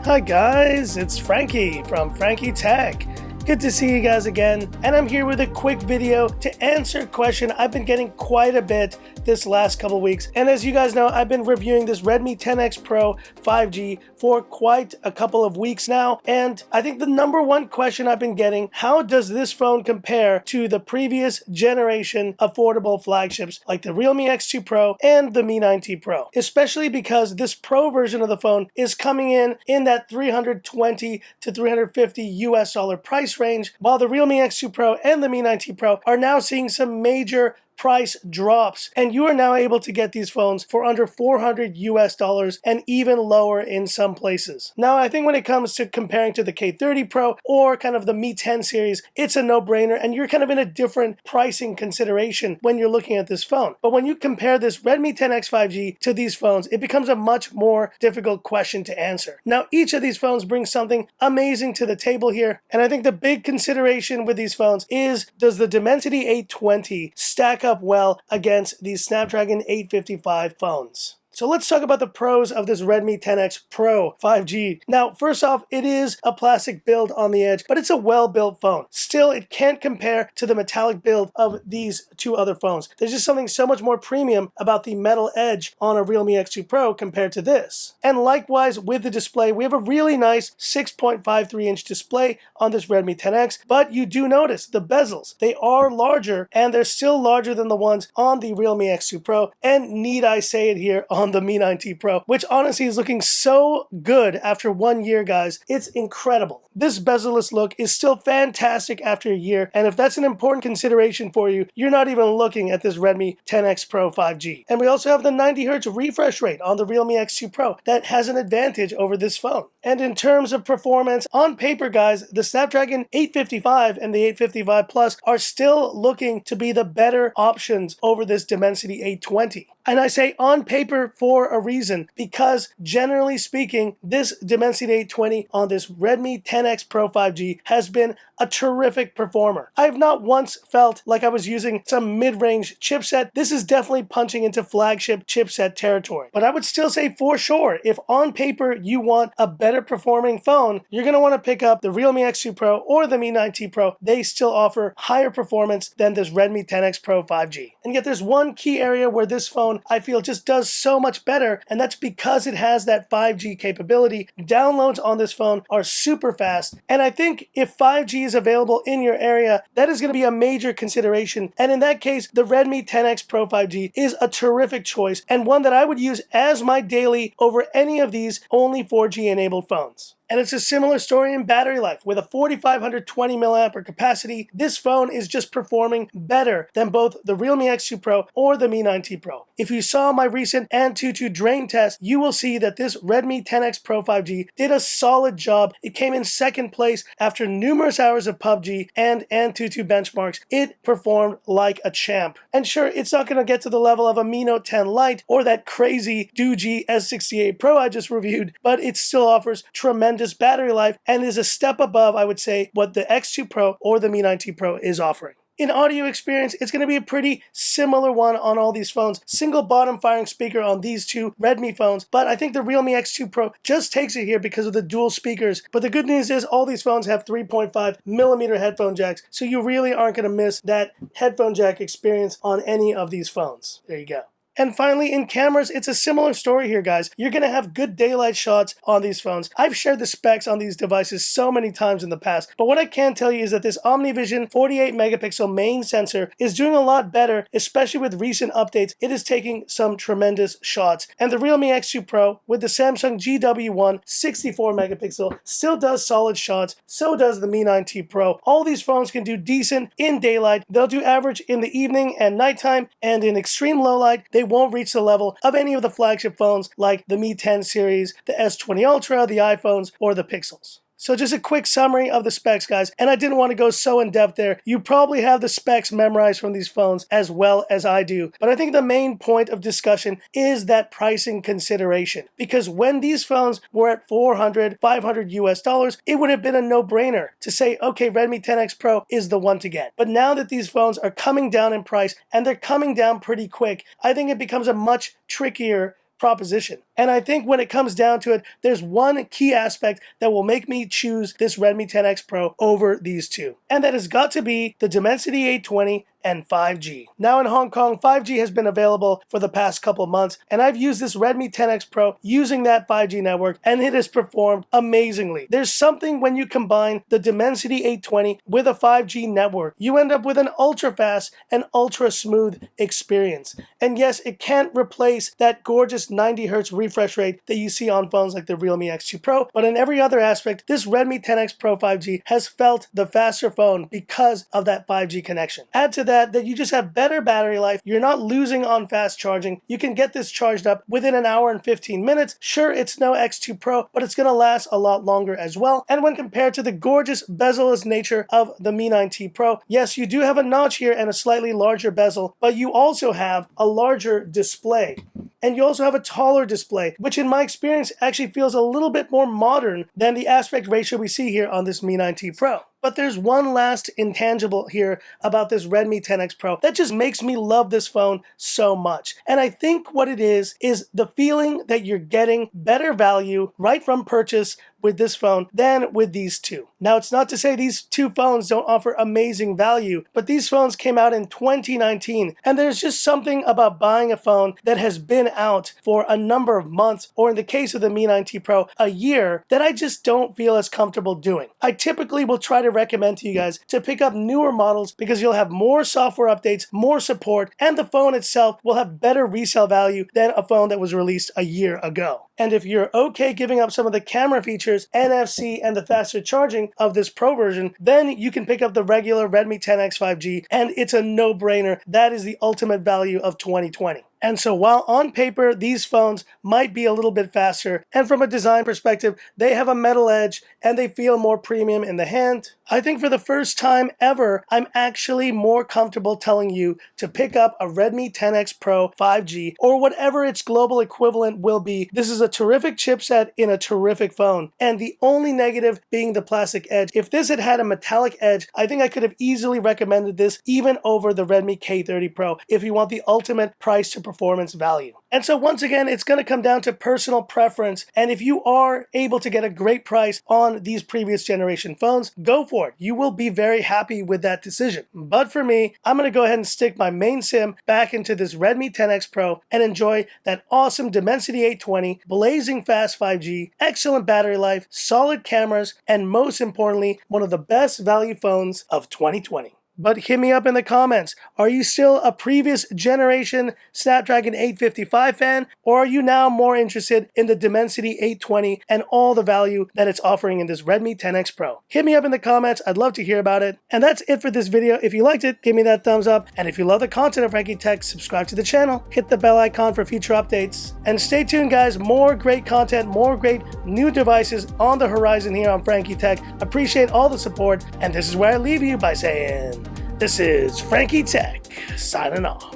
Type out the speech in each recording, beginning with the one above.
Hi guys, it's Frankie from Frankie Tech. Good to see you guys again, and I'm here with a quick video to answer a question I've been getting quite a bit this last couple weeks. And as you guys know, I've been reviewing this Redmi X Pro 5G for quite a couple of weeks now, and I think the number one question I've been getting, how does this phone compare to the previous generation affordable flagships like the Realme X2 Pro and the Mi 9T Pro? Especially because this Pro version of the phone is coming in that $320 to $350 price range, while the Realme X2 Pro and the Mi 9T Pro are now seeing some major price drops, and you are now able to get these phones for under $400 and even lower in some places. Now, I think when it comes to comparing to the K30 Pro or kind of the Mi 10 series, it's a no-brainer, and you're kind of in a different pricing consideration when you're looking at this phone. But when you compare this Redmi X 5G to these phones, it becomes a much more difficult question to answer. Now, each of these phones brings something amazing to the table here, and I think the big consideration with these phones is, does the Dimensity 820 stack up well against these Snapdragon 855 phones? So let's talk about the pros of this Redmi X Pro 5G. Now, first off, it is a plastic build on the edge, but it's a well-built phone. Still, it can't compare to the metallic build of these two other phones. There's just something so much more premium about the metal edge on a Realme X2 Pro compared to this. And likewise, with the display, we have a really nice 6.53-inch display on this Redmi X, but you do notice the bezels. They are larger, and they're still larger than the ones on the Realme X2 Pro, and need I say it here, on the Mi 9T Pro, which honestly is looking so good after 1 year, guys. It's incredible. This bezel-less look is still fantastic after a year, and if that's an important consideration for you, you're not even looking at this Redmi X Pro 5G. And we also have the 90Hz refresh rate on the Realme X2 Pro that has an advantage over this phone. And in terms of performance, on paper, guys, the Snapdragon 855 and the 855 Plus are still looking to be the better options over this Dimensity 820. And I say on paper for a reason, because generally speaking, this Dimensity 820 on this Redmi X Pro 5G has been a terrific performer. I have not once felt like I was using some mid-range chipset. This is definitely punching into flagship chipset territory. But I would still say for sure, if on paper you want a better performing phone, you're going to want to pick up the Realme X2 Pro or the Mi 9T Pro. They still offer higher performance than this Redmi X Pro 5G. And yet there's one key area where this phone, I feel, just does so much better, and that's because it has that 5G capability. Downloads on this phone are super fast, and I think if 5G is available in your area, that is going to be a major consideration, and in that case, the Redmi X Pro 5G is a terrific choice, and one that I would use as my daily over any of these only 4G enabled phones. And it's a similar story in battery life. With a 4520 mAh capacity, this phone is just performing better than both the Realme X2 Pro or the Mi 9T Pro. If you saw my recent Antutu drain test, you will see that this Redmi X Pro 5G did a solid job. It came in second place after numerous hours of PUBG and Antutu benchmarks. It performed like a champ. And sure, it's not going to get to the level of a Mi Note 10 Lite or that crazy Doogee S68 Pro I just reviewed, but it still offers tremendous battery life and is a step above, I would say, what the X2 Pro or the Mi 9T Pro is offering. In audio experience, it's going to be a pretty similar one on all these phones. Single bottom firing speaker on these two Redmi phones, but I think the Realme X2 Pro just takes it here because of the dual speakers. But the good news is all these phones have 3.5mm headphone jacks, so you really aren't going to miss that headphone jack experience on any of these phones. There you go. And finally, in cameras, it's a similar story here, guys. You're going to have good daylight shots on these phones. I've shared the specs on these devices so many times in the past, but what I can tell you is that this OmniVision 48 megapixel main sensor is doing a lot better, especially with recent updates. It is taking some tremendous shots. And the Realme X2 Pro with the Samsung GW1 64 megapixel still does solid shots. So does the Mi 9T Pro. All these phones can do decent in daylight. They'll do average in the evening and nighttime, and in extreme low light, they won't reach the level of any of the flagship phones like the Mi 10 series, the S20 Ultra, the iPhones, or the Pixels. So just a quick summary of the specs, guys, and I didn't want to go so in depth there. You probably have the specs memorized from these phones as well as I do, but I think the main point of discussion is that pricing consideration, because when these phones were at $400, $500 it would have been a no-brainer to say, okay, Redmi X Pro is the one to get. But now that these phones are coming down in price, and they're coming down pretty quick, I think it becomes a much trickier proposition. And I think when it comes down to it, there's one key aspect that will make me choose this Redmi 10X Pro over these two. And that has got to be the Dimensity 820 and 5G. Now in Hong Kong, 5G has been available for the past couple months, and I've used this Redmi 10X Pro using that 5G network, and it has performed amazingly. There's something when you combine the Dimensity 820 with a 5G network, you end up with an ultra fast and ultra smooth experience. And yes, it can't replace that gorgeous 90 Hz refresh rate that you see on phones like the Realme X2 Pro, but in every other aspect, this Redmi 10X Pro 5G has felt the faster phone because of that 5G connection. Add to that you just have better battery life, you're not losing on fast charging, you can get this charged up within an hour and 15 minutes. Sure, it's no X2 Pro, but it's going to last a lot longer as well. And when compared to the gorgeous bezel-less nature of the Mi 9T Pro, yes, you do have a notch here and a slightly larger bezel, but you also have a larger display. And you also have a taller display, which in my experience actually feels a little bit more modern than the aspect ratio we see here on this Mi 9T Pro. But there's one last intangible here about this Redmi 10X Pro that just makes me love this phone so much. And I think what it is the feeling that you're getting better value right from purchase with this phone than with these two. Now, it's not to say these two phones don't offer amazing value, but these phones came out in 2019, and there's just something about buying a phone that has been out for a number of months, or in the case of the Mi 9T Pro, a year, that I just don't feel as comfortable doing. I typically will try to recommend to you guys to pick up newer models because you'll have more software updates, more support, and the phone itself will have better resale value than a phone that was released a year ago. And if you're okay giving up some of the camera features, NFC, and the faster charging of this Pro version, then you can pick up the regular Redmi 10X 5G, and it's a no-brainer. That is the ultimate value of 2020. And so while on paper, these phones might be a little bit faster, and from a design perspective, they have a metal edge and they feel more premium in the hand, I think for the first time ever, I'm actually more comfortable telling you to pick up a Redmi 10X Pro 5G or whatever its global equivalent will be. This is a terrific chipset in a terrific phone, and the only negative being the plastic edge. If this had had a metallic edge, I think I could have easily recommended this even over the Redmi K30 Pro if you want the ultimate price to performance value. And so once again, it's going to come down to personal preference, and if you are able to get a great price on these previous generation phones, go for it. You will be very happy with that decision. But for me, I'm going to go ahead and stick my main SIM back into this Redmi 10X Pro and enjoy that awesome Dimensity 820, blazing fast 5G, excellent battery life, solid cameras, and most importantly, one of the best value phones of 2020. But hit me up in the comments. Are you still a previous generation Snapdragon 855 fan, or are you now more interested in the Dimensity 820 and all the value that it's offering in this Redmi 10X Pro? Hit me up in the comments. I'd love to hear about it. And that's it for this video. If you liked it, give me that thumbs up. And if you love the content of Frankie Tech, subscribe to the channel, hit the bell icon for future updates. And stay tuned, guys. More great content, more great new devices on the horizon here on Frankie Tech. Appreciate all the support. And this is where I leave you by saying, this is Frankie Tech, signing off.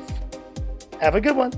Have a good one.